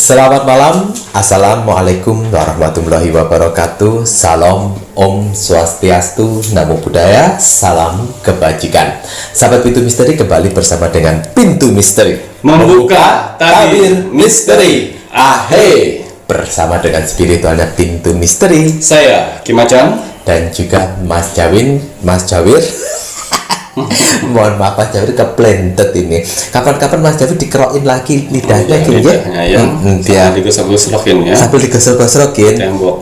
Selamat malam, Assalamualaikum warahmatullahi wabarakatuh. Salam Om Swastiastu, Namo Buddhaya, salam kebajikan. Sahabat Pintu Misteri, kembali bersama dengan Pintu Misteri Membuka tabir misteri. Ahe, bersama dengan spiritualnya Pintu Misteri, Saya Kim Macan dan juga Mas Jawir. Mohon maaf Mas Jawir keplentet ini. Kapan-kapan Mas Jawir dikerokin lagi lidahnya gitu ya. Dia digosok-gosokin ya. Sambil digosok-gosokin Tembok.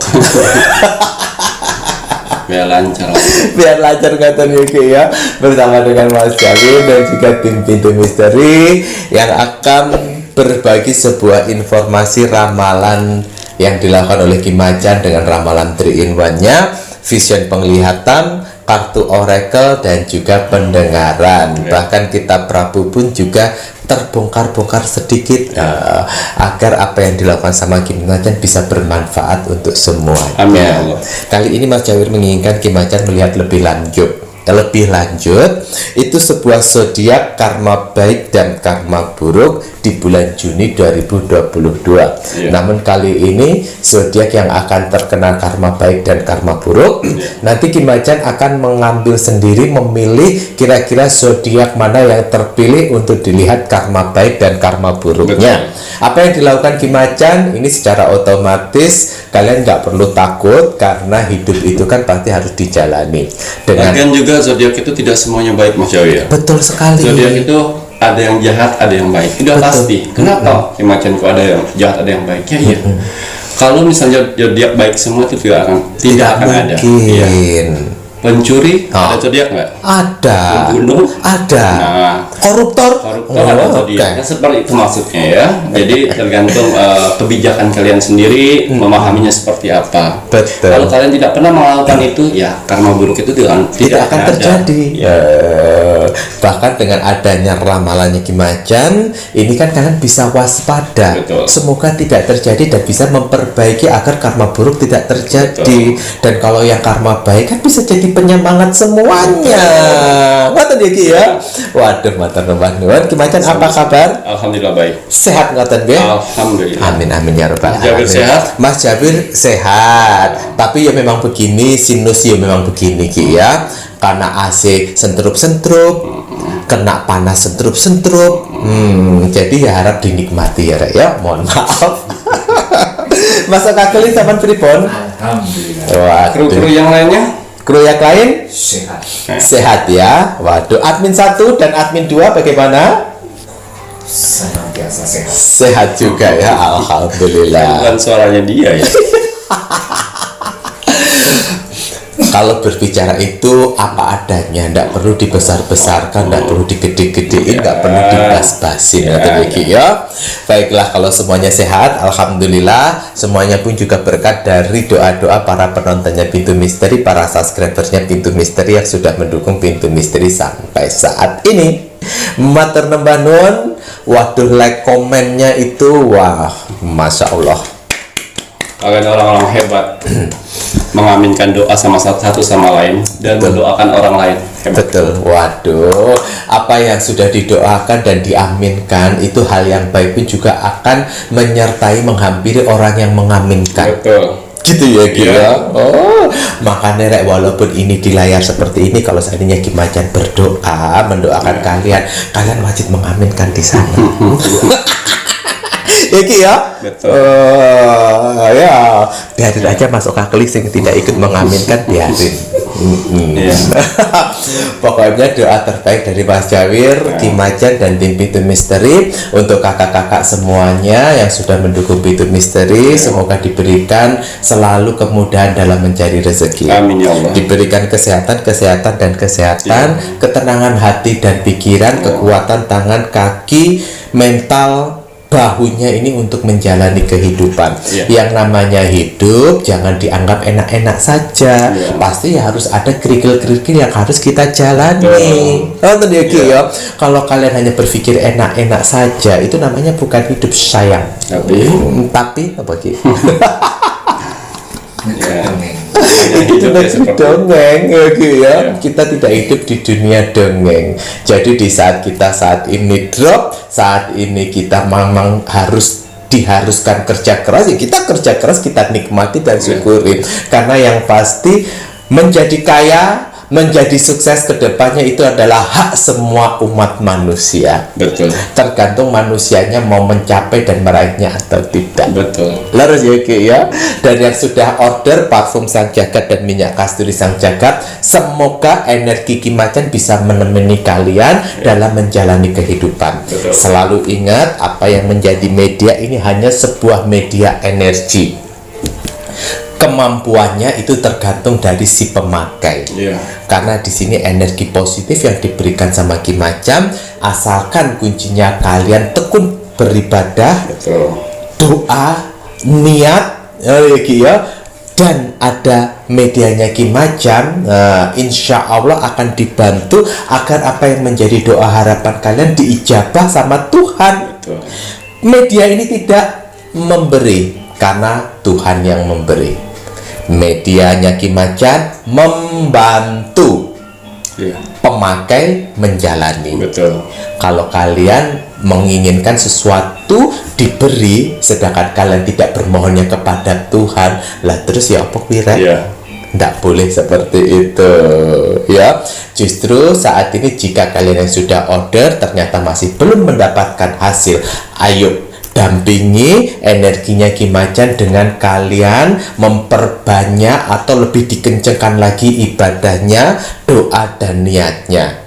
Biar lancar. Biar lancar ngatain iki ya. Bersama dengan Mas Jawir dan juga tim Pintu Misteri yang akan berbagi sebuah informasi ramalan yang dilakukan oleh Kim Macan dengan ramalan 3-in-1-nya, vision penglihatan, kartu oracle, dan juga pendengaran. Bahkan kitab Prabu pun juga terbongkar-bongkar sedikit agar apa yang dilakukan sama Kim Macan bisa bermanfaat untuk semuanya. Amin. Kali ini Mas Jawir menginginkan Kim Macan melihat lebih lanjut itu sebuah zodiak karma baik dan karma buruk di bulan Juni 2022. Namun kali ini zodiak yang akan terkena karma baik dan karma buruk, nanti Kim Macan akan mengambil sendiri, memilih kira-kira zodiak mana yang terpilih untuk dilihat karma baik dan karma buruknya. Apa yang dilakukan Kim Macan ini secara otomatis kalian nggak perlu takut, karena hidup itu kan pasti harus dijalani dengan juga zodiak itu tidak semuanya baik, Mas Jawir. Betul sekali. Zodiak itu ada yang jahat, ada yang baik. Itu pasti. Kenapa? Kim Macan kok ada yang jahat, ada yang baik? Ya iya. Kalau misalnya zodiak baik semua itu tidak akan ada. Iya. Pencuri ada zodiak nggak? Ada. Pembunuh ada. Nah, koruptor ada zodiaknya. Seperti itu maksudnya ya. Jadi tergantung kebijakan kalian sendiri memahaminya seperti apa. Betul. Kalau kalian tidak pernah melakukan itu, ya karma buruk itu tidak akan terjadi. Bahkan dengan adanya ramalannya Kim Macan, ini kan kalian bisa waspada. Betul. Semoga tidak terjadi dan bisa memperbaiki agar karma buruk tidak terjadi. Betul. Dan kalau yang karma baik kan bisa jadi penyemangat semuanya. Ngoten iki ya. Waduh, matur nuwun. Kim Macan apa kabar? Alhamdulillah baik. Sehat ngoten nggih? Alhamdulillah. Amin amin ya rabbal alamin. Jawir sehat? Mas Jawir sehat. Tapi ya memang begini, sinus ya memang begini Ki ya. Karena AC sentrup-sentrup, kena panas sentrup-sentrup. Jadi ya harap dinikmati ya Rek ya. Mohon maaf. Masa kakelin zaman pripun? Alhamdulillah. Wah, Kru-kru yang lainnya? Kru yang lain? Sehat. Sehat ya. Waduh, admin 1 dan admin 2 bagaimana? Senantiasa sehat. Sehat juga ya, alhamdulillah. Bukan suaranya dia ya. Kalau berbicara itu apa adanya, tidak perlu dibesar-besarkan, tidak perlu digede-gedein, tidak perlu dibas-basin ya. Baiklah, kalau semuanya sehat, alhamdulillah. Semuanya pun juga berkat dari doa-doa para penontonnya Pintu Misteri, para subscribersnya Pintu Misteri yang sudah mendukung Pintu Misteri sampai saat ini. Matur nembah nuwun. Waduh, like komennya itu wah, masya Allah. Kalian orang-orang hebat. Mengaminkan doa sama satu sama lain dan mendoakan orang lain. Hebat. Betul. Waduh, apa yang sudah didoakan dan diaminkan itu hal yang baik pun juga akan menyertai menghampiri orang yang mengaminkan. Betul. Gitu ya kira. Oh, makanya Rek, walaupun ini di layar seperti ini, kalau seandainya Kim Macan berdoa mendoakan kalian wajib mengaminkan di sana. Ya Ki ya. Betul. Ya biarin aja masuk akal sing tidak ikut mengaminkan, biarin. Pokoknya doa terbaik dari Mas Jawir, Kim Macan dan tim Pintu Misteri untuk kakak-kakak semuanya yang sudah mendukung Pintu Misteri. Semoga diberikan selalu kemudahan dalam mencari rezeki. Amin ya Allah. Diberikan kesehatan dan kesehatan, ketenangan hati dan pikiran, kekuatan tangan, kaki, mental, bahunya ini untuk menjalani kehidupan. Yang namanya hidup jangan dianggap enak-enak saja. Pasti ya harus ada kerikil-kerikil yang harus kita jalani. Ya. Kalau kalian hanya berpikir enak-enak saja, itu namanya bukan hidup, sayang. Tapi apa Ki? Itu negeri dongeng ya. Kita tidak hidup di dunia dongeng. Jadi di saat kita saat ini drop, saat ini kita memang harus diharuskan kerja keras, ya kita kerja keras, kita nikmati dan syukuri. Karena yang pasti menjadi kaya, menjadi sukses ke depannya itu adalah hak semua umat manusia. Betul. Tergantung manusianya mau mencapai dan meraihnya atau tidak. Betul. Laras ya Ki ya. Dan yang sudah order parfum Sang Jagat dan minyak kasturi Sang Jagat, semoga energi Ki Macan bisa menemani kalian dalam menjalani kehidupan. Betul. Selalu ingat, apa yang menjadi media ini hanya sebuah media energi. Kemampuannya itu tergantung dari si pemakai. Iya. Karena di sini energi positif yang diberikan sama Ki Macan, asalkan kuncinya kalian tekun beribadah, Betul. doa, niat, ya, dan ada medianya Ki Macan, insya Allah akan dibantu agar apa yang menjadi doa harapan kalian diijabah sama Tuhan. Betul. Media ini tidak memberi, karena Tuhan yang memberi. Medianya Ki Macan membantu Iya. pemakai menjalani. Betul. Kalau kalian menginginkan sesuatu diberi, sedangkan kalian tidak bermohonnya kepada Tuhan, lah terus ya apa kira? Iya. Tidak boleh seperti itu, ya. Justru saat ini jika kalian yang sudah order ternyata masih belum mendapatkan hasil, ayo dampingi energinya Ki Macan dengan kalian memperbanyak atau lebih dikencengkan lagi ibadahnya, doa dan niatnya.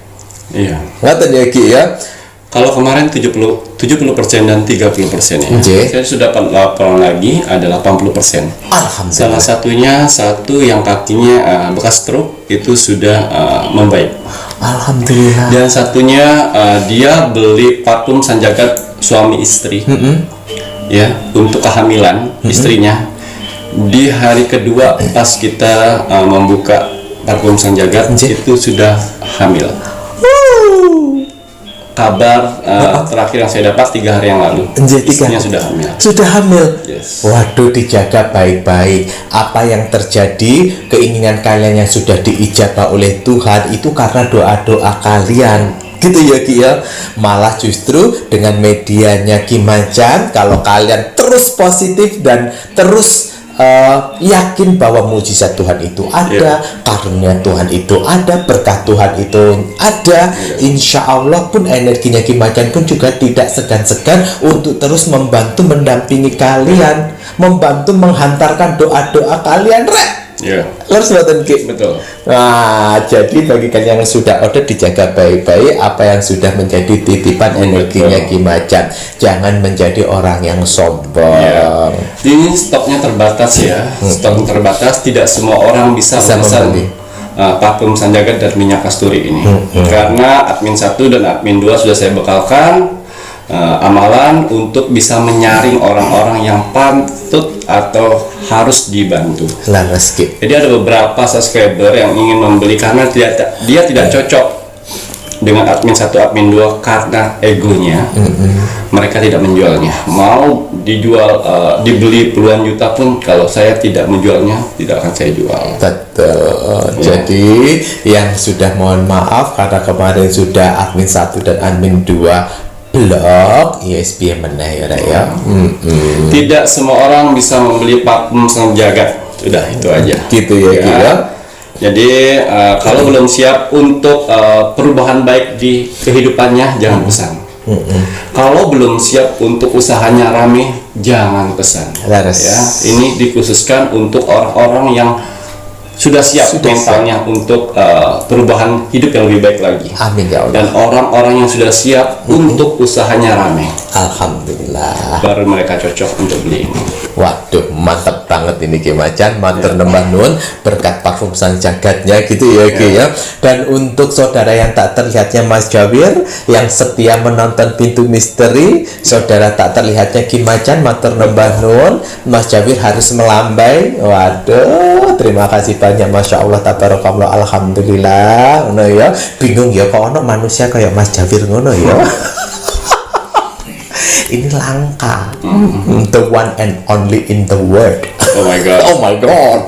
Iya. Ngerti ya Ki ya? Kalau kemarin 70% dan 30% ya. Oke. Saya sudah laporan lagi ada 80%. Alhamdulillah. Salah satunya satu yang kakinya bekas stroke itu sudah membaik. Alhamdulillah. Dan satunya dia beli parfum Sang Jagat suami istri, ya, untuk kehamilan istrinya. Di hari kedua pas kita membuka parfum Sang Jagat itu sudah hamil. Kabar terakhir yang saya dapat 3 hari yang lalu, istrinya sudah hamil. Sudah hamil. Yes. Waduh, dijaga baik-baik. Apa yang terjadi, keinginan kalian yang sudah diijabah oleh Tuhan itu karena doa-doa kalian. Gitu ya Ki ya. Malah justru dengan medianya Ki Macan, kalau kalian terus positif dan terus yakin bahwa mujizat Tuhan itu ada, karunia Tuhan itu ada, berkah Tuhan itu ada, insya Allah pun energinya Ki Macan pun juga tidak segan-segan untuk terus membantu mendampingi kalian, membantu menghantarkan doa-doa kalian, Ya. Harus buatan Ki. Betul. Nah, jadi bagi kalian yang sudah order, dijaga baik-baik apa yang sudah menjadi titipan energinya Ki Macan. Jangan menjadi orang yang sombong. Ya. Ini stoknya terbatas ya. Stok terbatas, tidak semua orang bisa memesan membeli. parfum Sang Jagat dan minyak kasturi ini. Karena admin 1 dan admin 2 sudah saya bekalkan amalan untuk bisa menyaring orang-orang yang patut atau harus dibantu. Laras Ki. Jadi ada beberapa subscriber yang ingin membeli karena dia tidak cocok dengan admin 1, admin 2 karena egonya. Mereka tidak menjualnya. Mau dijual, dibeli puluhan juta pun kalau saya tidak menjualnya, tidak akan saya jual. Betul. Jadi yang sudah mohon maaf karena kemarin sudah admin 1 dan admin 2 blog ISBN meneh ya. Tidak semua orang bisa membeli parfum Sang Jagat. Sudah itu aja. Gitu ya, Ki ya. Jadi kalau belum siap untuk perubahan baik di kehidupannya, jangan pesan. Kalau belum siap untuk usahanya rame, jangan pesan. Laras. Ya, ini dikhususkan untuk orang-orang yang sudah siap mentalnya untuk perubahan hidup yang lebih baik lagi. Amin ya Allah. Dan orang-orang yang sudah siap untuk usahanya rame, Alhamdulillah. baru mereka cocok untuk beli ini. Waduh, mantap banget ini Ki Macan. Matur nembah nuwun berkat parfum Sang Jagatnya gitu ya Ki ya. Dan untuk saudara yang tak terlihatnya Mas Jawir yang setia menonton Pintu Misteri, saudara tak terlihatnya Ki Macan, matur nembah nuwun. Mas Jawir harus melambai. Waduh, terima kasih banyak, Masya Allah, tabarakallah, alhamdulillah. Ngono ya. Bingung ya kok ono manusia kayak Mas Jawir ngono ya. Ini langka. The one and only in the world. Oh my god. Oh my god.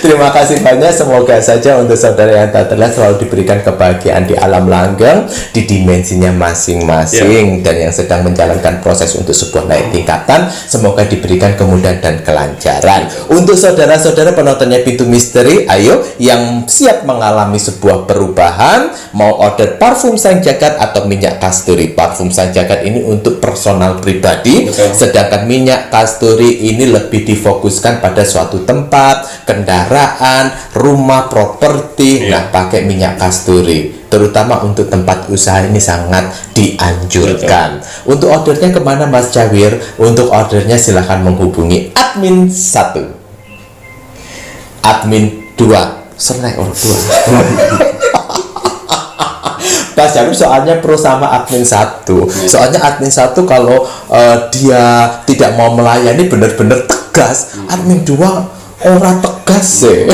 Terima kasih banyak. Semoga saja untuk saudara yang tak terlihat selalu diberikan kebahagiaan di alam langgeng, di dimensinya masing-masing, dan yang sedang menjalankan proses untuk sebuah naik tingkatan, semoga diberikan kemudahan dan kelancaran. Untuk saudara-saudara penontonnya Pintu Misteri, ayo yang siap mengalami sebuah perubahan, mau order parfum Sang Jagat atau minyak kasturi. Parfum Sang Jagat ini untuk personal pribadi, sedangkan minyak kasturi ini lebih difokuskan pada suatu tempat, kendaraan, rumah, properti. Nah, pakai minyak kasturi, terutama untuk tempat usaha ini sangat dianjurkan. Untuk ordernya kemana Mas Cawir? Untuk ordernya silahkan menghubungi admin 1, admin 2, serai orang 2. Mas Cawir soalnya pro sama admin 1. Soalnya admin 1 kalau dia tidak mau melayani benar-benar tegas. Admin 2 orang tegas sih.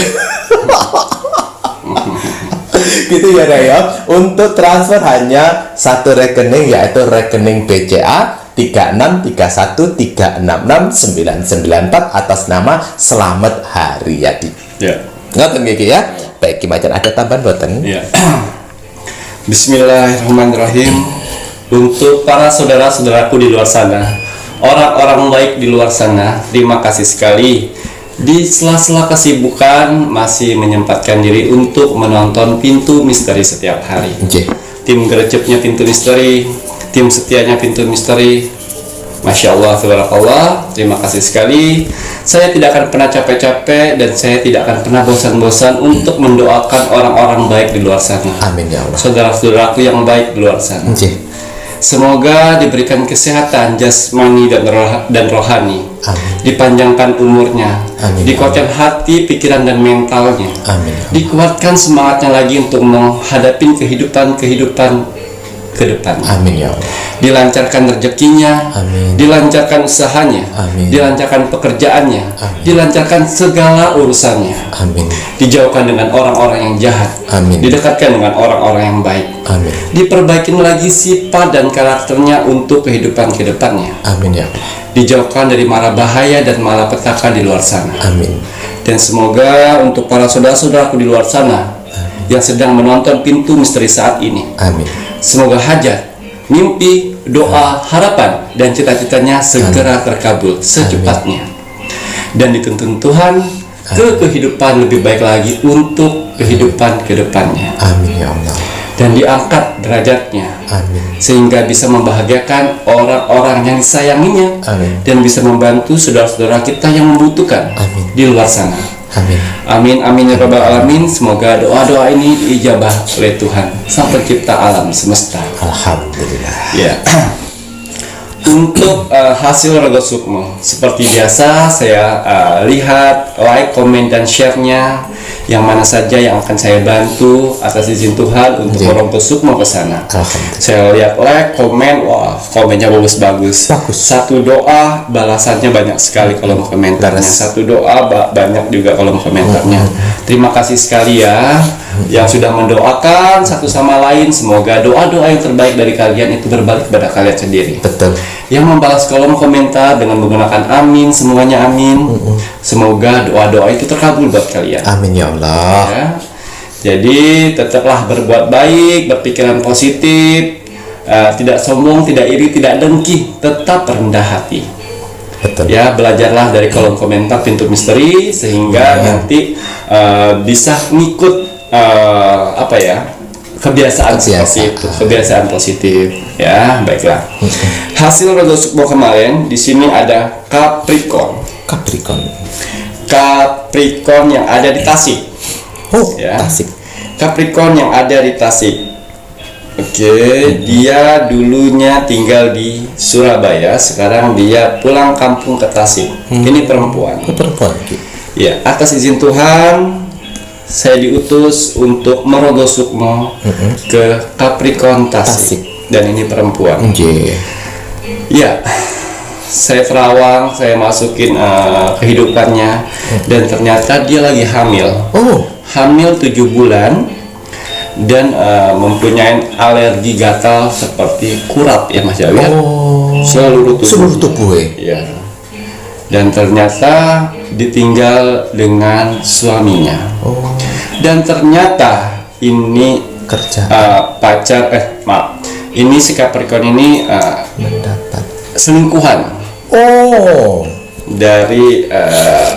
Gitu ya Raya. Untuk transfer hanya satu rekening, yaitu rekening BCA 3631366994 atas nama Slamet Haryadi. Ya. Ngoten nggih ya. Baik, Kimacan ada tambahan boten? Ya. Bismillahirrahmanirrahim. Untuk para saudara-saudaraku di luar sana, orang-orang baik di luar sana, terima kasih sekali di sela-sela kesibukan masih menyempatkan diri untuk menonton Pintu Misteri setiap hari. Tim gerecepnya Pintu Misteri, tim setianya Pintu Misteri, Masya Allah, tabarakallah, terima kasih sekali. Saya tidak akan pernah capek-capek dan saya tidak akan pernah bosan-bosan untuk mendoakan orang-orang baik di luar sana. Amin ya Allah. Saudara-saudaraku yang baik di luar sana. Semoga diberikan kesehatan jasmani dan rohani. Amin. Dipanjangkan umurnya. Amin. Dikuatkan hati, pikiran dan mentalnya. Amin. Dikuatkan semangatnya lagi untuk menghadapi kehidupan ke depan. Amin ya Allah. Dilancarkan rezekinya, Amin. dilancarkan usahanya, Amin. dilancarkan pekerjaannya, Amin. dilancarkan segala urusannya. Amin. Dijauhkan dengan orang-orang yang jahat. Amin. Didekatkan dengan orang-orang yang baik. Amin. Diperbaikin lagi sifat dan karakternya untuk kehidupan ke depannya. Amin ya Allah. Dijauhkan dari mara bahaya dan malapetaka di luar sana. Amin. Dan semoga untuk para saudara-saudaraku di luar sana yang sedang menonton Pintu Misteri saat ini, Amin. semoga hajat, mimpi, doa, harapan, dan cita-citanya segera terkabul secepatnya. Dan dituntun Tuhan ke kehidupan lebih baik lagi untuk kehidupan ke depannya. Amin ya Allah. Dan diangkat derajatnya. Amin. Sehingga bisa membahagiakan orang-orang yang disayanginya. Amin. Dan bisa membantu saudara-saudara kita yang membutuhkan. Amin. Di luar sana. Amin. Amin, amin ya rabbal alamin. Semoga doa-doa ini diijabah oleh Tuhan Sang Pencipta alam semesta. Alhamdulillah. Ya. Untuk hasil Rogo Sukmo, seperti biasa saya lihat, like, komen, dan share-nya yang mana saja yang akan saya bantu atas izin Tuhan untuk Rogo Sukmo ke sana. Saya lihat like, komen, wah komennya bagus-bagus. Satu doa balasannya banyak sekali kolom komentarnya. Satu doa banyak juga kolom komentarnya. Terima kasih sekali ya yang sudah mendoakan satu sama lain. Semoga doa-doa yang terbaik dari kalian itu berbalik pada kalian sendiri. Betul. Yang membalas kolom komentar dengan menggunakan amin, semuanya amin. Semoga doa-doa itu terkabul buat kalian. Amin ya Allah. Ya. Jadi tetaplah berbuat baik, berpikiran positif, tidak sombong, tidak iri, tidak dengki, tetap rendah hati. Betul. Ya, belajarlah dari kolom komentar Pintu Misteri sehingga nanti bisa ngikut kebiasaan seperti itu, kebiasaan positif. Ya, baiklah. Hasil Rogo Sukmo kemarin di sini ada Capricorn. Capricorn yang ada di Tasik. Ya. Tasik. Capricorn yang ada di Tasik. Oke, dia dulunya tinggal di Surabaya, sekarang dia pulang kampung ke Tasik. Ini perempuan. Perempuan. Ya, atas izin Tuhan saya diutus untuk merogoh sukmo ke Capricorn Tasik. Dan ini perempuan. Ya, saya terawang, saya masukin kehidupannya, dan ternyata dia lagi hamil. Hamil 7 bulan dan mempunyai alergi gatal seperti kurat ya Mas Jawi. Seluruh tubuh. Ya. dan ternyata ditinggal dengan suaminya. Dan ternyata ini Kerja ini si Capricorn ini mendapat selingkuhan dari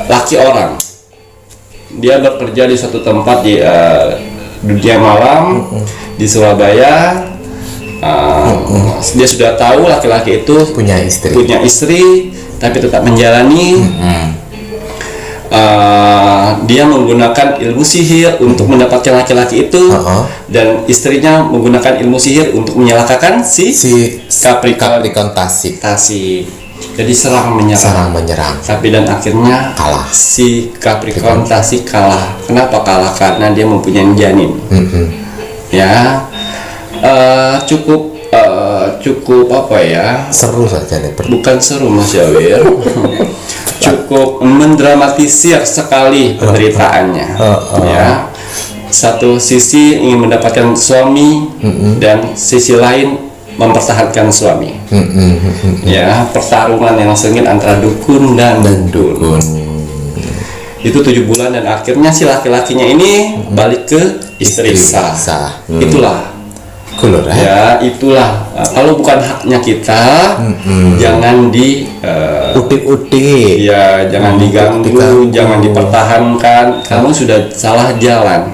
laki orang. Dia bekerja di suatu tempat di dunia malam di Surabaya. Dia sudah tahu laki-laki itu punya istri tapi tetap menjalani. Dia menggunakan ilmu sihir untuk mendapatkan laki-laki itu, dan istrinya menggunakan ilmu sihir untuk menyalahkan si Capricorn Tasik. Jadi serang menyerang. Tapi dan akhirnya kalah. Si Capricorn Tasik kalah. Kenapa kalah? Karena dia mempunyai janin. Ya, cukup apa ya? Seru saja nih. Bukan seru, Mas Jawir. Cukup mendramatisir sekali penderitaannya. Ya, satu sisi ingin mendapatkan suami, dan sisi lain mempertahankan suami. Ya, pertarungan yang sengit antara dukun dan dukun. Itu 7 bulan, dan akhirnya si laki-lakinya ini balik ke istri sah. Itulah. Ya, itulah. Kalau bukan haknya kita, jangan utik-utik. Ya, jangan diganggu, jangan dipertahankan. Kamu sudah salah jalan.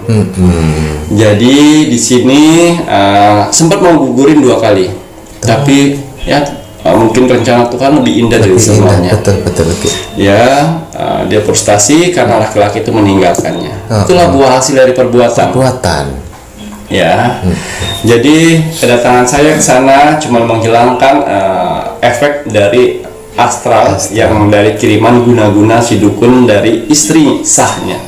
Jadi di sini sempat mau gugurin 2 kali, tapi ya mungkin rencana Tuhan lebih indah dari semuanya. Betul. Ya, dia frustasi karena laki-laki itu meninggalkannya. Itulah buah hasil dari perbuatan. Ya, jadi kedatangan saya ke sana cuma menghilangkan efek dari astral yang dari kiriman guna-guna si dukun dari istri sahnya.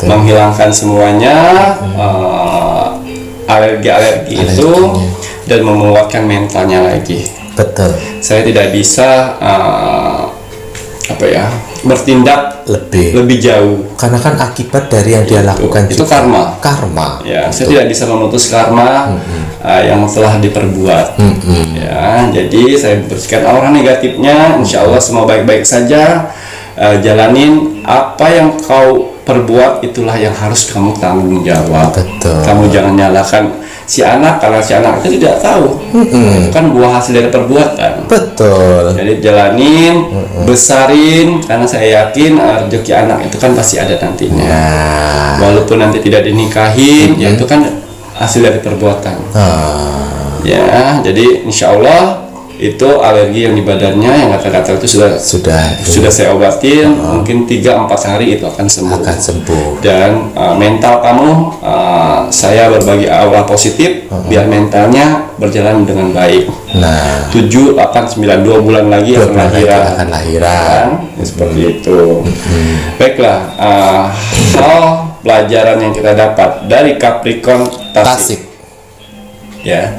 Menghilangkan semuanya alergi itu, dan menguatkan mentalnya lagi. Betul. Saya tidak bisa bertindak lebih jauh, karena kan akibat dari yang dia lakukan itu karma. Ya, saya tidak bisa memutus karma yang telah diperbuat. Ya, jadi saya bersihkan aura negatifnya. Insya Allah semua baik-baik saja. Jalanin apa yang kau perbuat, itulah yang harus kamu tanggung jawab. Betul. Kamu jangan nyalakan si anak, karena si anak itu tidak tahu. Itu kan buah hasil dari perbuatan. Betul. Jadi jalanin, besarin, karena saya yakin rezeki anak itu kan pasti ada nantinya. Walaupun nanti tidak dinikahin, ya itu kan hasil dari perbuatan. Ya, jadi insya Allah itu alergi yang di badannya yang kata-kata itu sudah saya obatin. Mungkin 3-4 hari itu akan sembuh. Dan mental kamu, saya berbagi aura positif biar mentalnya berjalan dengan baik. 7, 8, 9, 2 bulan lagi akan lahiran. Seperti itu. Baiklah, hal pelajaran yang kita dapat dari Capricorn Tasik. Ya,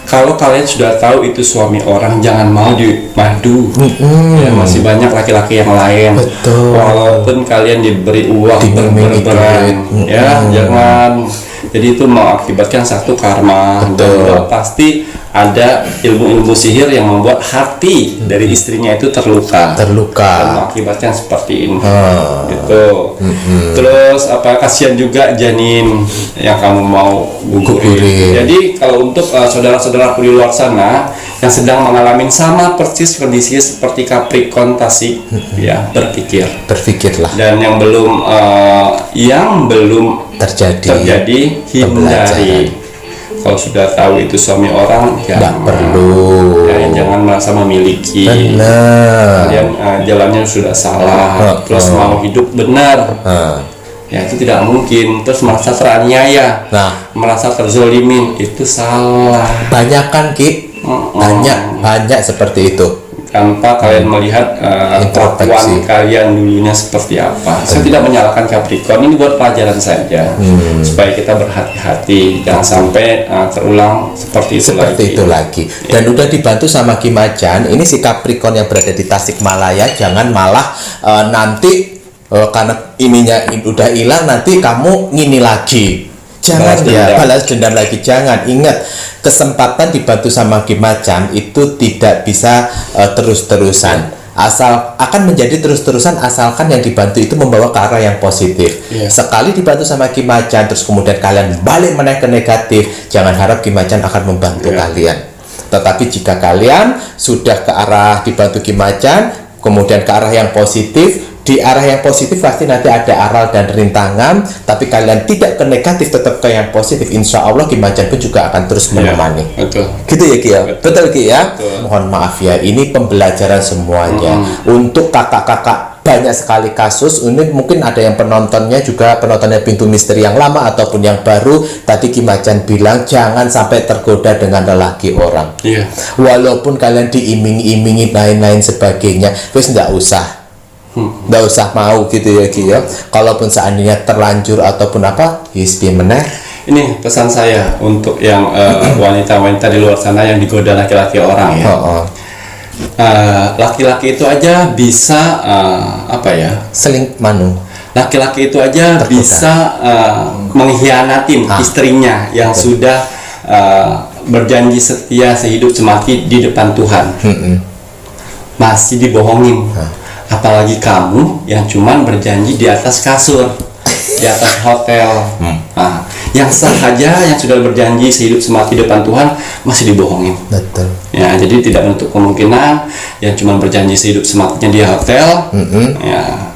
kalau kalian sudah tahu itu suami orang, jangan mau dimadu. Ya, masih banyak laki-laki yang lain. Betul. Walaupun kalian diberi uang berberan, ya jangan. Jadi itu mengakibatkan satu karma. Dan pasti ada ilmu-ilmu sihir yang membuat hati dari istrinya itu terluka. Dan mengakibatkan seperti ini. Gitu. Terus kasihan juga janin yang kamu mau gugurin. Jadi kalau untuk saudara-saudaraku di luar sana yang sedang mengalami sama persis kondisi seperti Capricorn Tasik, ya berpikirlah. Dan yang belum terjadi hindari. Kalau sudah tahu itu suami orang, jangan perlu. Jangan merasa memiliki. Kalian jalannya sudah salah. Terus mau hidup benar. Ya itu tidak mungkin. Terus merasa teraniaya, merasa terzolimin, itu salah. Banyak kan Ki? Banyak seperti itu. Tanpa kalian melihat kelakuan kalian dulunya seperti apa. Saya tidak menyalahkan Capricorn, ini buat pelajaran saja, supaya kita berhati-hati, jangan sampai terulang seperti itu lagi. Dan udah dibantu sama Ki Macan. Ini si Capricorn yang berada di Tasikmalaya, jangan malah nanti karena ininya udah hilang, nanti kamu ngini lagi. Jangan balas dendam lagi. Jangan. Ingat, kesempatan dibantu sama Ki Macan itu tidak bisa terus-terusan. akan menjadi terus-terusan asalkan yang dibantu itu membawa ke arah yang positif. Sekali dibantu sama Ki Macan terus kemudian kalian balik menaik ke negatif, jangan harap Ki Macan akan membantu kalian. Tetapi jika kalian sudah ke arah dibantu Ki Macan, kemudian ke arah yang positif, di arah yang positif pasti nanti ada aral dan rintangan, tapi kalian tidak ke negatif, tetap ke yang positif, insya Allah Ki Macan pun juga akan terus menemani. Betul. Gitu ya Ki ya? Betul Ki ya? Mohon maaf ya, ini pembelajaran semuanya. Untuk kakak-kakak banyak sekali kasus, ini mungkin ada yang penontonnya juga, penontonnya Pintu Misteri yang lama ataupun yang baru. Tadi Ki Macan bilang jangan sampai tergoda dengan lelaki orang. Walaupun kalian diiming-imingi lain-lain sebagainya, terus nggak usah. Nggak usah mau gitu ya Ki ya. Kalaupun seandainya terlanjur ataupun apa, yes meneh. Ini pesan saya untuk yang wanita-wanita di luar sana yang digoda laki-laki orang ya. Laki-laki itu aja bisa seling manu. Laki-laki itu aja bisa mengkhianatin istrinya yang sudah berjanji setia sehidup semati di depan Tuhan. Masih dibohongin. Apalagi kamu yang cuman berjanji di atas kasur, di atas hotel. Yang sah aja yang sudah berjanji sehidup semati depan Tuhan masih dibohongin. Betul. Ya, jadi tidak menutup kemungkinan yang cuman berjanji sehidup sematinya di hotel, ya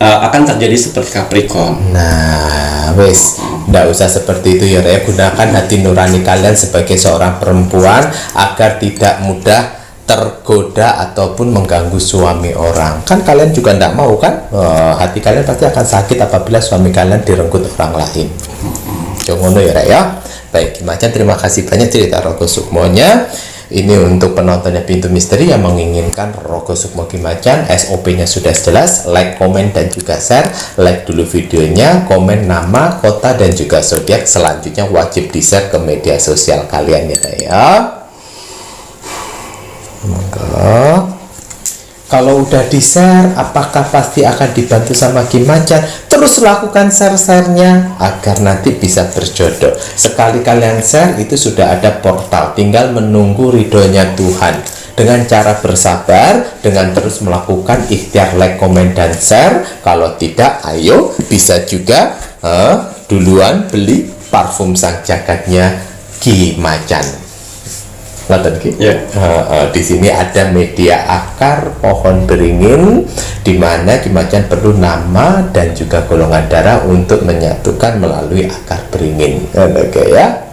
akan terjadi seperti Capricorn. Nah, wes, nggak usah seperti itu ya, gunakan hati nurani kalian sebagai seorang perempuan agar tidak mudah tergoda ataupun mengganggu suami orang. Kan kalian juga tidak mau kan, hati kalian pasti akan sakit apabila suami kalian direnggut orang lain. Jangan ya. Baik, Ki Macan, terima kasih banyak cerita Rogo Sukmonya. Ini untuk penontonnya Pintu Misteri yang menginginkan Rogo Sukmo Ki Macan, SOP-nya sudah jelas. Like, komen, dan juga share. Like dulu videonya, komen nama, kota, dan juga zodiak. Selanjutnya wajib di-share ke media sosial kalian ya. Monggo. Kalau udah di-share, apakah pasti akan dibantu sama Ki Macan? Terus lakukan share-share-nya agar nanti bisa berjodoh. Sekali kalian share, itu sudah ada portal. Tinggal menunggu ridhonya Tuhan. Dengan cara bersabar, dengan terus melakukan ikhtiar like, komen, dan share. Kalau tidak, ayo bisa juga duluan beli parfum sang jagatnya Ki Macan. Di sini ada media akar pohon beringin, di mana Ki Macan perlu nama dan juga golongan darah untuk menyatukan melalui akar beringin. Oke ya.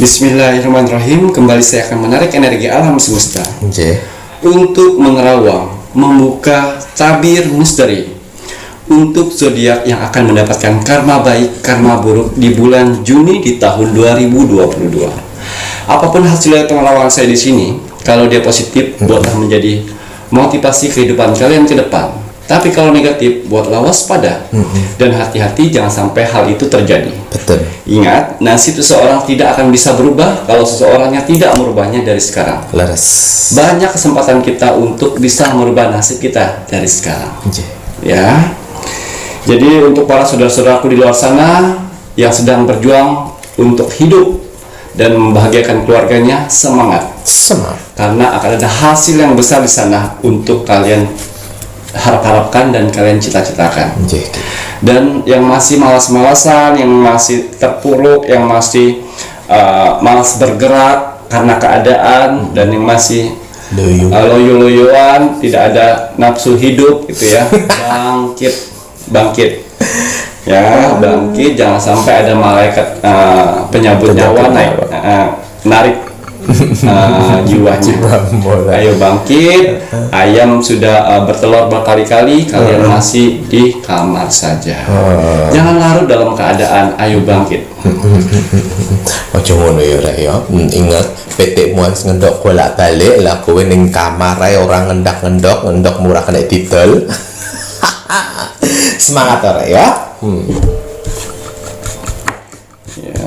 Bismillahirrahmanirrahim. Kembali saya akan menarik energi alam semesta untuk menerawang, membuka tabir misteri untuk zodiak yang akan mendapatkan karma baik, karma buruk di bulan Juni di tahun 2022. Apapun hasil penerawangan saya di sini, kalau dia positif, buatlah menjadi motivasi kehidupan kalian ke depan. Tapi kalau negatif, buatlah waspada dan hati-hati jangan sampai hal itu terjadi. Betul. Ingat, nasib seseorang tidak akan bisa berubah kalau seseorangnya tidak merubahnya dari sekarang. Laras. Banyak kesempatan kita untuk bisa merubah nasib kita dari sekarang. Ya. Jadi untuk para saudara-saudaraku di luar sana yang sedang berjuang untuk hidup dan membahagiakan keluarganya, semangat. Semangat. Karena akan ada hasil yang besar di sana untuk kalian harapkan dan kalian cita-citakan. Dan yang masih malas-malasan, yang masih terpuruk, yang masih malas bergerak karena keadaan, dan yang masih loyo-loyoan, tidak ada nafsu hidup gitu ya, bangkit ya, bangkit. Jangan sampai ada malaikat penyabut nyawa narik jiwanya. Ayo bangkit. Ayam sudah bertelur berkali-kali, kalian masih di kamar saja. Jangan larut dalam keadaan ayo bangkit. Ojo ngono ya rek ya. Ingat PT harus ngendok bolak-balik lah kowe ning kamar ae ora ngendok murah kena didol. Semangat rek ya. Ya.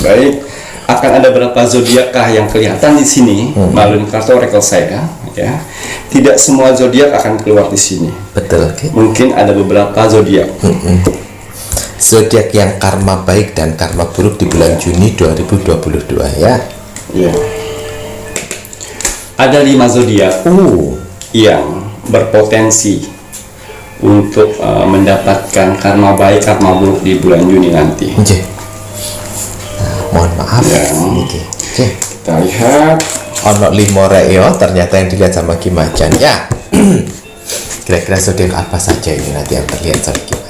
Baik, akan ada berapa zodiakkah yang kelihatan di sini melalui kartu oracle saya ya. Tidak semua zodiak akan keluar di sini. Betul, okay. Mungkin ada beberapa zodiak. Zodiak yang karma baik dan karma buruk di bulan Juni 2022 ya. Ya. Ada 5 zodiak yang berpotensi untuk mendapatkan karma baik, karma buruk di bulan Juni nanti. Nggih. Mohon maaf. Ya. Nggih. Kita lihat. Ono 5 rek ya, ternyata yang dilihat sama Ki Macan ya. Kira-kira zodiak apa saja ini nanti yang terlihat sama Ki Macan?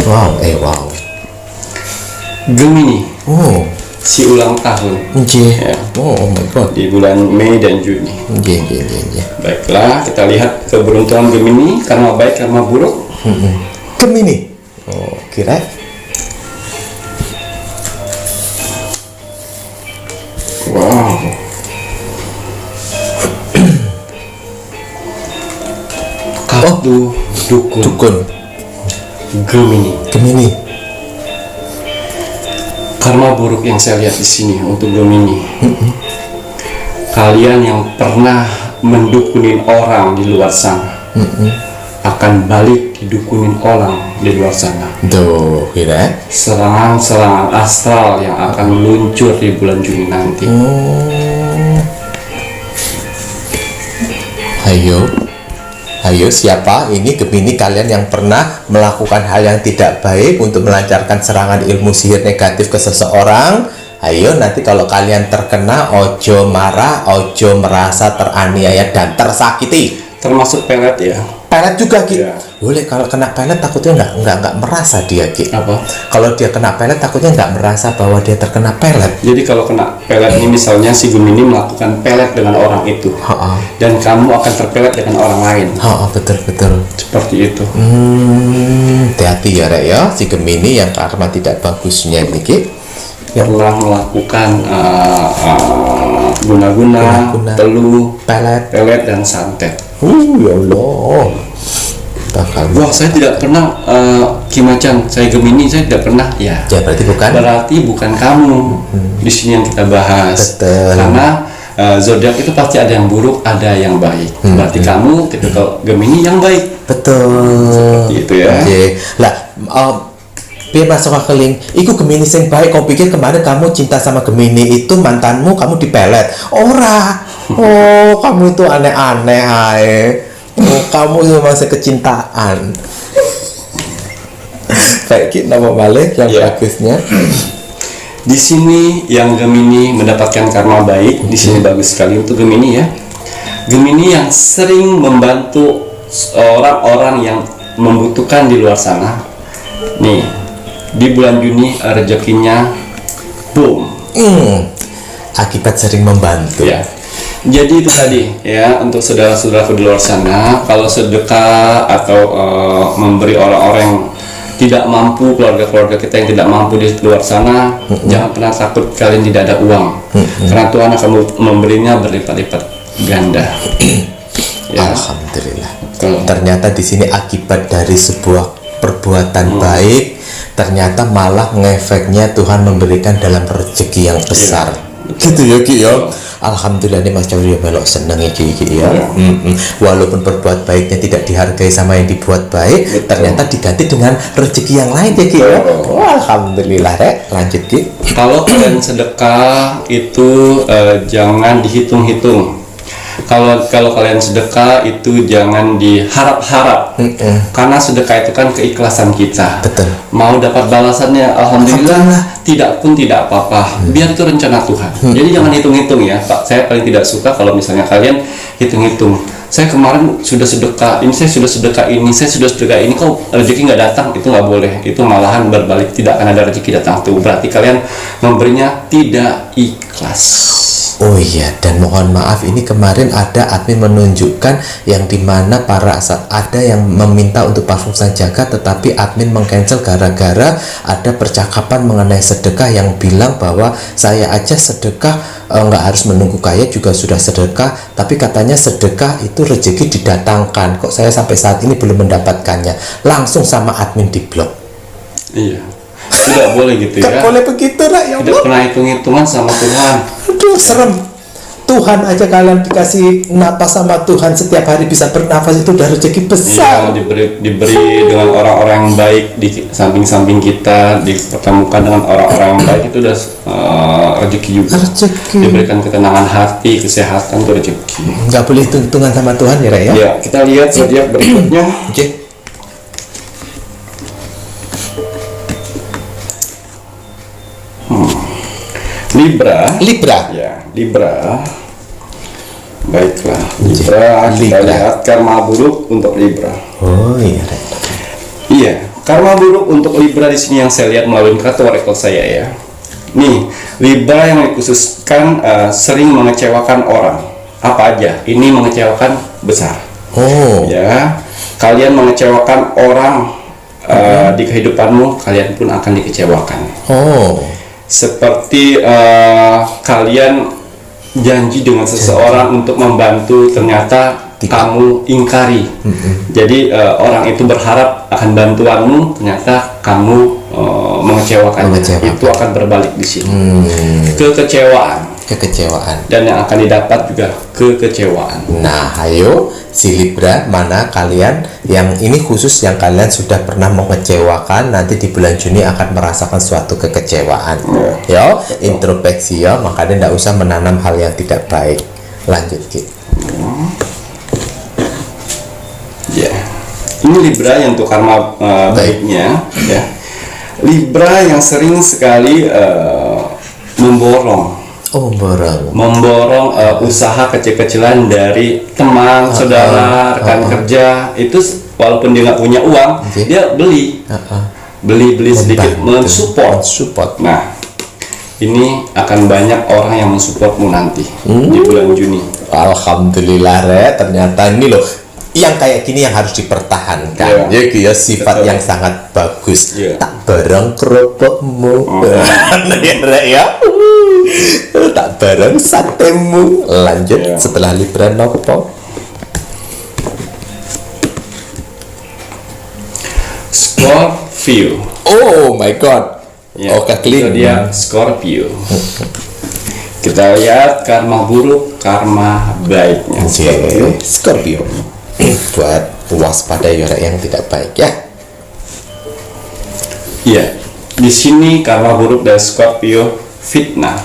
Wow. Gemini. Si ulang tahun. Nggih. Ya. Oh my god. Di bulan Mei dan Juni. Nggih. Baiklah, kita lihat keberuntungan Gemini, karma baik, karma buruk. Gemini. Kira. Wow. Kartu dukun. Gemini. Karma buruk yang saya lihat di sini untuk Gemini. Kalian yang pernah mendukunin orang di luar sana akan balik didukunin orang di luar sana. Tuh, kira. Serangan-serangan astral yang akan meluncur di bulan Juni nanti. Ayo siapa ini Gemini kalian yang pernah melakukan hal yang tidak baik untuk melancarkan serangan ilmu sihir negatif ke seseorang? Ayo nanti kalau kalian terkena ojo marah, ojo merasa teraniaya dan tersakiti. Termasuk pelet ya. Pelet juga Ki. Ya. Boleh kalau kena pelet takutnya nggak merasa dia Ki. Apa? Kalau dia kena pelet takutnya nggak merasa bahwa dia terkena pelet. Jadi kalau kena pelet ini misalnya si Gemini melakukan pelet dengan orang itu, dan kamu akan terpelet dengan orang lain. Betul. Seperti itu. Hati-hati ya Rek ya, si Gemini yang karma tidak bagusnya ini Ki. Pernah melakukan guna-guna, teluh, pelet dan santet. Ya Allah. Wah, saya tidak pernah Ki Macan, saya Gemini, saya tidak pernah ya. Berarti bukan? Berarti bukan kamu di sini yang kita bahas. Betul. Karena zodiak itu pasti ada yang buruk, ada yang baik. Berarti kamu ketika Gemini yang baik. Betul. Seperti itu ya. Lah, biar masuk akeling, iku Gemini sing baik. Kau pikir kemarin kamu cinta sama Gemini itu mantanmu, kamu dipelet? Ora. Oh, kamu itu aneh-aneh, hai. Oh, kamu itu masih kecintaan. Baik, kita nama balik yang bagusnya. Di sini yang Gemini mendapatkan karma baik, di sini bagus sekali untuk Gemini ya. Gemini yang sering membantu orang-orang yang membutuhkan di luar sana. Nih, di bulan Juni rezekinya boom. Akibat sering membantu. Ya. Jadi itu tadi ya, untuk saudara-saudaraku di luar sana, kalau sedekah atau memberi orang-orang yang tidak mampu, keluarga-keluarga kita yang tidak mampu di luar sana, jangan pernah takut kalian tidak ada uang, karena Tuhan akan memberinya berlipat-lipat ganda. Ya. Alhamdulillah. Ternyata di sini akibat dari sebuah perbuatan baik, ternyata malah ngefeknya Tuhan memberikan dalam rezeki yang besar. Gitu ya Ki ya. Alhamdulillah nih Mas Cauri melok seneng ya Ki ya. Walaupun berbuat baiknya tidak dihargai sama yang dibuat baik, ternyata diganti dengan rezeki yang lain ya Ki ya. Alhamdulillah Rek. Lanjut Ki. Kalau kalian sedekah itu jangan dihitung-hitung. Kalau kalian sedekah itu jangan diharap-harap, karena sedekah itu kan keikhlasan kita. Betul. Mau dapat balasannya alhamdulillah, tidak pun tidak apa-apa. Biar itu rencana Tuhan. Jadi jangan hitung-hitung ya, Pak. Saya paling tidak suka kalau misalnya kalian hitung-hitung. Saya kemarin sudah sedekah ini, saya sudah sedekah ini, saya sudah sedekah ini, kok rezeki nggak datang? Itu nggak boleh. Itu malahan berbalik, tidak akan ada rezeki datang. Itu berarti kalian memberinya tidak ikhlas. Oh iya, dan mohon maaf ini kemarin ada admin menunjukkan yang dimana ada yang meminta untuk parfum Sanjaka, tetapi admin mengcancel gara-gara ada percakapan mengenai sedekah yang bilang bahwa saya aja sedekah nggak harus menunggu kaya juga sudah sedekah, tapi katanya sedekah itu rezeki didatangkan. Kok saya sampai saat ini belum mendapatkannya? Langsung sama admin diblok. Iya, tidak boleh gitu ya. Gak boleh begitu lah ya Tidak Allah. pernah hitung-hitungan sama Tuhan. Aduh, serem. Tuhan aja kalian dikasih napas sama Tuhan, setiap hari bisa bernafas itu udah rezeki besar. Iya, diberi dengan orang-orang yang baik di samping-samping kita, dipertemukan dengan orang-orang yang baik, itu udah rezeki juga. Rezeki. Diberikan ketenangan hati, kesehatan, itu rezeki. Nggak boleh hitung-hitungan sama Tuhan ya, Rek, ya. Ya, kita lihat zodiak berikutnya. Oke. Libra. Ya, Libra. Baiklah, Libra. Kita Libra. lihat karma buruk untuk Libra. Oh iya, Rek. Iya, karma buruk untuk Libra di sini yang saya lihat melalui kartu rekor saya ya. Nih, Libra yang dikhususkan sering mengecewakan orang. Apa aja? Ini mengecewakan besar. Oh. Ya, kalian mengecewakan orang di kehidupanmu, kalian pun akan dikecewakan. Oh. Seperti kalian janji dengan seseorang untuk membantu, ternyata kamu ingkari. Jadi orang itu berharap akan bantuanmu, ternyata kamu mengecewakan. Itu akan berbalik di sini. Kekecewaan. Dan yang akan didapat juga kekecewaan. Nah, ayo si Libra, mana kalian yang ini khusus yang kalian sudah pernah mengecewakan, nanti di bulan Juni akan merasakan suatu kekecewaan. Yo, introspeksi ya, makanya tidak usah menanam hal yang tidak baik. Lanjut, Ki. Ya, ini Libra yang untuk karma baiknya, ya. Libra yang sering sekali memborong. Oh, Memborong usaha kecil-kecilan dari teman, saudara, rekan kerja. Itu walaupun dia nggak punya uang, dia beli sedikit, mensupport. Nah, ini akan banyak orang yang mensupportmu nanti di bulan Juni. Alhamdulillah, Re, ternyata ini loh yang kayak gini yang harus dipertahankan. Ya, sifat yang sangat bagus. Tak bareng kerupukmu. Ya, Re, ya. Tak bareng satemu. Lanjut setelah Libra nopo? Scorpio. Oh my god. Oke, itu dia Scorpio. Kita lihat karma buruk, karma baiknya. Scorpio. Buat waspada ya yang tidak baik ya. Iya. Di sini karma buruk dari Scorpio, fitnah.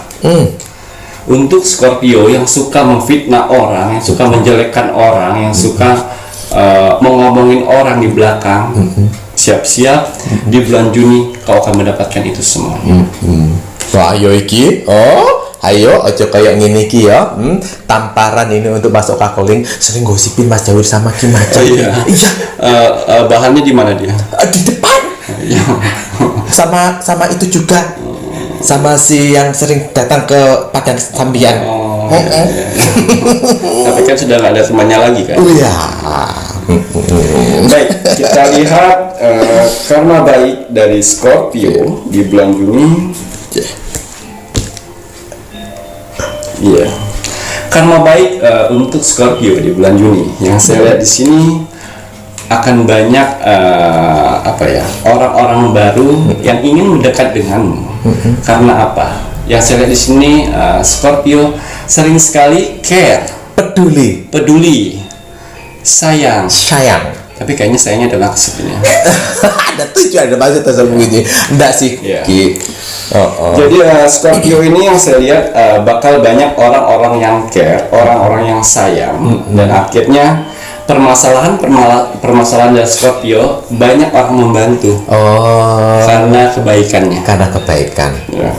Untuk Scorpio yang suka memfitnah orang, yang suka menjelekkan orang, yang suka mengomongin orang di belakang, siap-siap di bulan Juni kau akan mendapatkan itu semua. Wah, ayo iki. Ayo, ojo kayak gini ki ya. Tamparan ini untuk masuk kakoling. Sering gosipin Mas Jawir sama Kim aja. Iya. Bahannya di mana dia? Di depan. sama itu juga. Sama si yang sering datang ke Padang Sambian. Tapi kan sudah nggak ada temannya lagi kan? Iya. Baik, kita lihat karma baik dari Scorpio di bulan Juni. Iya. Karma baik untuk Scorpio di bulan Juni. Yang saya lihat di sini akan banyak orang-orang baru yang ingin mendekat denganmu. Karena apa? Yang saya lihat di sini Scorpio sering sekali care, peduli, sayang. Tapi kayaknya sayangnya ada maksud ini. Ada tujuan, ada maksud tersembunyi. Enggak sih, Iya. Ki. Jadi Scorpio ini yang saya lihat bakal banyak orang-orang yang care, orang-orang yang sayang, dan akhirnya permasalahan dari Scorpio banyak orang membantu karena kebaikannya. Karena kebaikan. Ya.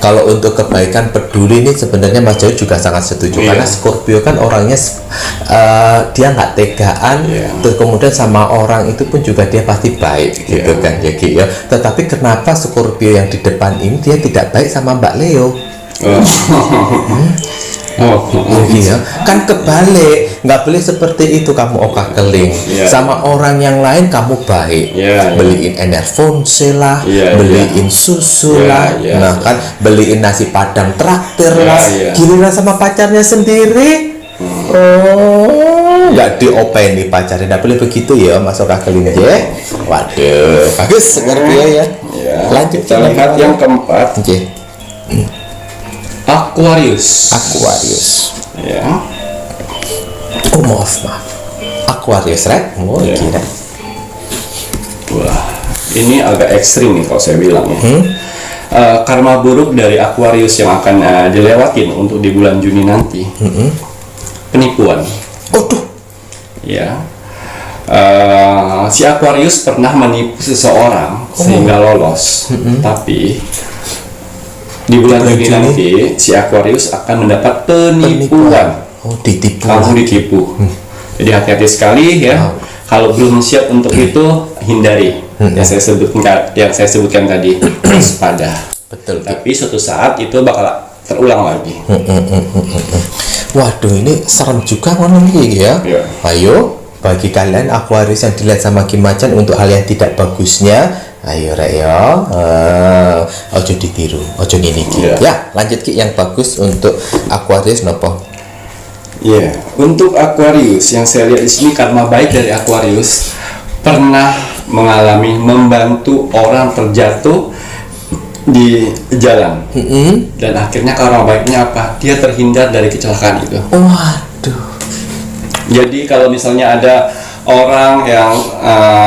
Kalau untuk kebaikan peduli ini sebenarnya Mas Jawi juga sangat setuju Iya. karena Scorpio kan orangnya dia nggak tegaan, Iya. terus kemudian sama orang itu pun juga dia pasti baik gitu Iya. kan ya Ki ya. Tetapi kenapa Scorpio yang di depan ini dia tidak baik sama Mbak Leo? Iya, kan kebalik, nggak boleh seperti itu. Kamu oka keling Iya. sama orang yang lain kamu baik, Iya, iya. beliin Enervonse lah, Iya, beliin susu Iya, lah, iya. nah kan beliin nasi padang traktir Iya, lah, iya. giliran sama pacarnya sendiri, nggak diopeni pacarnya, nggak boleh begitu ya, Mas oka keling ya. Waduh, bagus Scorpio ya. Ya. Lanjut Kita lihat yang keempat, Oke. Aquarius. Ya. Oh maaf. Aquarius, right? Oh, Iya. kira. Wah, ini agak ekstrim nih kalau saya bilang ya. Karma buruk dari Aquarius yang akan dilewatin untuk di bulan Juni nanti. Penipuan. Waduh. Ya. Si Aquarius pernah menipu seseorang sehingga lolos. Tapi di bulan Juni nanti si Aquarius akan mendapat penipuan. Oh, ditipu. Kamu ditipu. Jadi hati-hati sekali ya. Kalau belum siap untuk itu, hindari. Yang saya sebutkan tadi, waspada. Betul. Tapi suatu saat itu bakal terulang lagi. Waduh, ini serem juga ngono iki ya. Iya. Ayo, bagi kalian Aquarius yang dilihat sama Kim Macan untuk hal yang tidak bagusnya, ayo rek ya. Ojo ditiru, ojo ngene iki. Iya. Ya, lanjut Ki yang bagus untuk Aquarius nopo? Ya, untuk Aquarius yang saya lihat di sini karma baik dari Aquarius pernah mengalami membantu orang terjatuh di jalan dan akhirnya karma baiknya apa? Dia terhindar dari kecelakaan itu. Waduh. Jadi kalau misalnya ada orang yang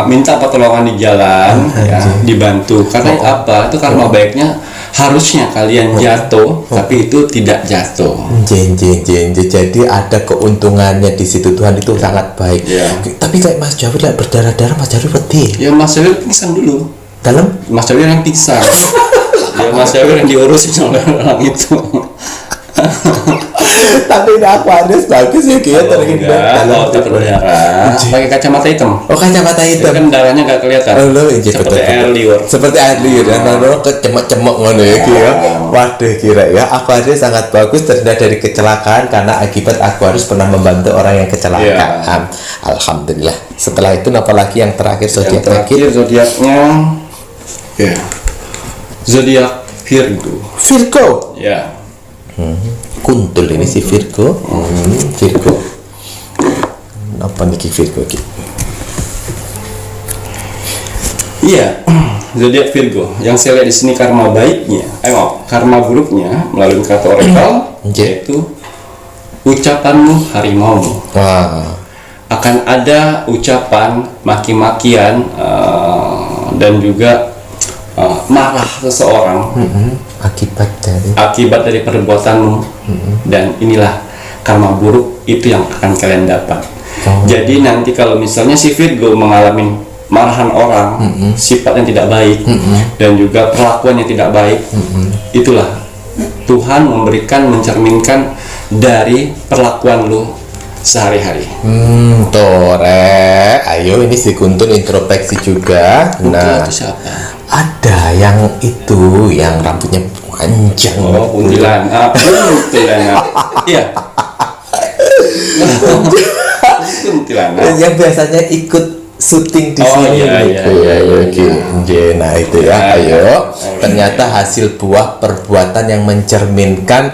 minta pertolongan di jalan, ya, dibantu karena apa? Itu karma baiknya harusnya kalian jatuh, tapi itu tidak jatuh. Jen. Jadi ada keuntungannya di situ, Tuhan itu sangat baik. Iya. Tapi kayak Mas Jawi lihat berdarah-darah, Mas Jawi pedih. Ya Mas Jawi pingsan dulu. Dalam Mas Jawi yang pingsan. Ya Mas Jawi yang diurusin oleh orang itu. tapi ini Aquarius bagus ya Ki ya, terhindar Kalau tak berdarah, pakai kacamata hitam. Oh, kacamata Itu hitam. kan darahnya nggak kelihatan. Oh, lo iya, Seperti betul. air liur. Seperti air liur dan lalu kecemek-cemek ngono ya Ki ya. Waduh kira ya, Aquarius sangat bagus terhindar dari kecelakaan karena akibat Aquarius pernah membantu orang yang kecelakaan. Alhamdulillah. Setelah itu apalagi yang terakhir Yang zodiak terakhir lagi? zodiaknya, ya, zodiak Virgo. Virgo. Ya. Kuntul ini si Virgo. Virgo. Apa nih Virgo Ki? Iya, zodiak Virgo. Yang saya lihat di sini karma baiknya, karma buruknya melalui kata oracle, yaitu ucapanmu harimaumu. Wah. Akan ada ucapan maki-makian dan juga marah seseorang akibat dari perbuatanmu, dan inilah karma buruk itu yang akan kalian dapat. Jadi nanti kalau misalnya si Virgo mengalami marahan orang, sifat yang tidak baik, dan juga perlakuan yang tidak baik, itulah Tuhan mencerminkan dari perlakuan lu sehari-hari. Tore, ayo ini si Kuntul introspeksi juga. Nah, Itu siapa? ada yang itu yang rambutnya panjang. Oh, kuntilanak. Iya. Kuntilanak. Yang biasanya ikut syuting di Oh, sini. iya. Nah itu ya, ayo. Ternyata hasil buah perbuatan yang mencerminkan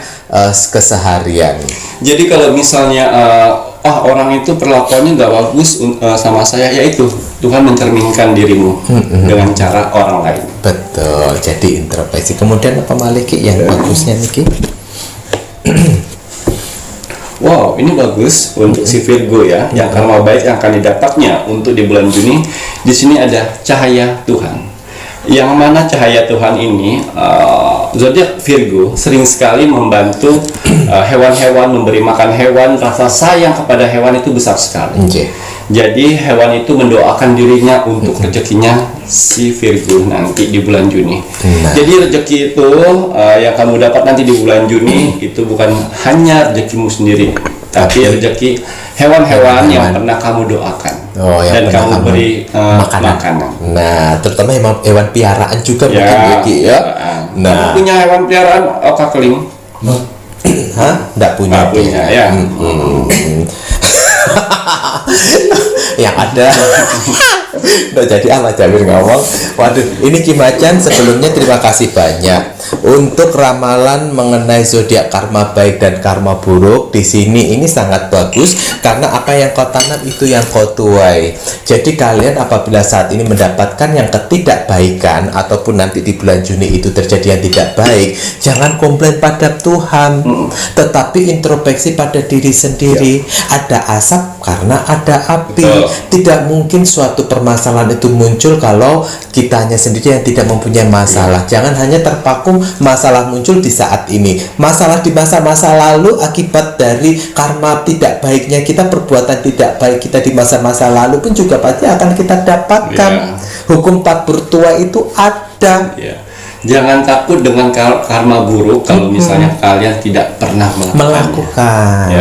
keseharian. Jadi kalau misalnya orang itu perlakuannya nggak bagus sama saya, yaitu Tuhan mencerminkan dirimu dengan cara orang lain. Betul. Jadi introspeksi. Kemudian apa Maliki yang bagusnya Niki? wow ini bagus untuk si Virgo ya, yang karma baik yang akan didapatnya untuk di bulan Juni. Di sini ada cahaya Tuhan. Yang mana cahaya Tuhan ini, zodiak Virgo sering sekali membantu hewan-hewan, memberi makan hewan, rasa sayang kepada hewan itu besar sekali. Jadi hewan itu mendoakan dirinya untuk rezekinya si Virgo nanti di bulan Juni. Jadi rezeki itu yang kamu dapat nanti di bulan Juni itu bukan hanya rezekimu sendiri, tapi rezeki hewan-hewan yang pernah kamu doakan. Dan kamu beri makanan. Nah, terutama hewan piaraan juga mungkin ya. Kamu punya hewan piaraan kakeling? Hah? Nggak punya. Nggak punya ya. Yang ada udah jadi Mas Jawir ngomong. Waduh, ini Ki Macan sebelumnya terima kasih banyak untuk ramalan mengenai zodiak karma baik dan karma buruk. Di sini ini sangat bagus karena apa yang kau tanam itu yang kau tuai. Jadi kalian apabila saat ini mendapatkan yang ketidakbaikan ataupun nanti di bulan Juni itu terjadi yang tidak baik, jangan komplain pada Tuhan, tetapi introspeksi pada diri sendiri. Ada asap karena ada api. Tidak mungkin suatu permasalahan itu muncul kalau kitanya sendiri yang tidak mempunyai masalah. Jangan hanya terpaku masalah muncul di saat ini. Masalah di masa-masa lalu akibat dari karma tidak baiknya kita, perbuatan tidak baik kita di masa-masa lalu pun juga pasti akan kita dapatkan. Hukum tak bertuah itu ada. Jangan takut dengan karma buruk kalau misalnya kalian tidak pernah melakukan.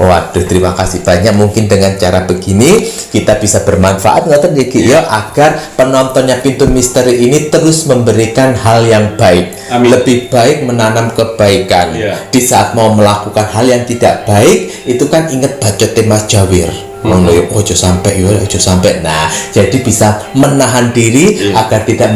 Waduh, terima kasih banyak. Mungkin dengan cara begini kita bisa bermanfaat agar penontonnya Pintu Misteri ini terus memberikan hal yang baik. Lebih baik menanam kebaikan. Di saat mau melakukan hal yang tidak baik itu kan ingat bacotnya Mas Jawir. Ojo sampai. Nah, jadi bisa menahan diri agar tidak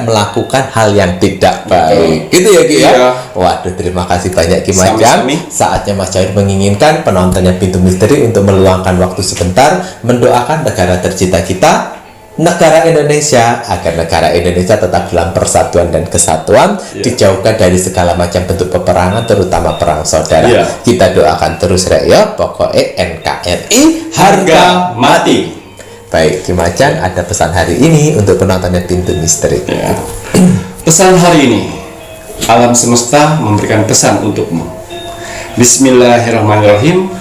melakukan hal yang tidak baik. Gitu ya Ki ya. Waduh, terima kasih banyak Ki Macan. Saatnya Mas Jawir menginginkan penontonnya Pintu Misteri untuk meluangkan waktu sebentar mendoakan negara tercinta kita, negara Indonesia, agar negara Indonesia tetap dalam persatuan dan kesatuan, dijauhkan dari segala macam bentuk peperangan, terutama perang saudara. Kita doakan terus ya, pokoknya NKRI harga mati. Baik, Ki Macan, ada pesan hari ini untuk penontonnya Pintu Misteri. Pesan hari ini, alam semesta memberikan pesan untukmu. Bismillahirrahmanirrahim.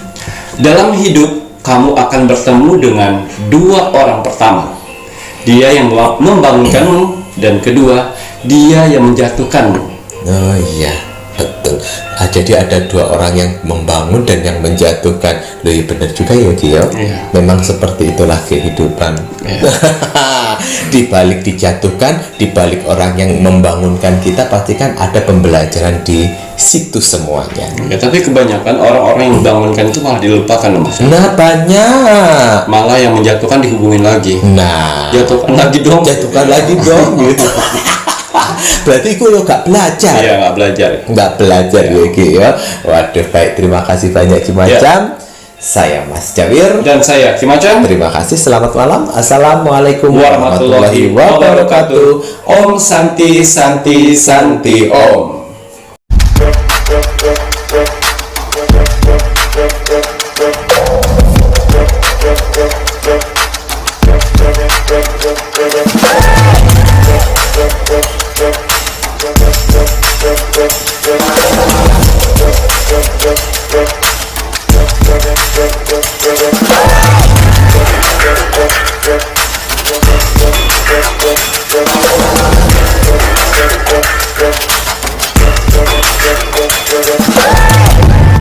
Dalam hidup kamu akan bertemu dengan dua orang pertama. Dia yang membangunkanmu, dan kedua, dia yang menjatuhkanmu. Oh iya, betul. Jadi ada dua orang yang membangun dan yang menjatuhkan. Loh, iya benar juga ya Ki ya. Memang seperti itulah kehidupan. Di balik dijatuhkan, di balik orang yang membangunkan kita, pasti kan ada pembelajaran di situ semuanya. Tapi kebanyakan orang-orang yang membangunkan itu malah dilupakan Mas. Nah, banyak. Malah yang menjatuhkan dihubungin lagi. Nah, jatuhkan lagi dong gitu. Berarti gue lo gak belajar. Iya, gak belajar ya Ki ya. Waduh, baik, terima kasih banyak Ki Macan. Saya Mas Jawir dan saya Ki Macan. Terima kasih, selamat malam. Assalamualaikum warahmatullahi wabarakatuh. Om Santi Santi Santi Om. We'll be right back.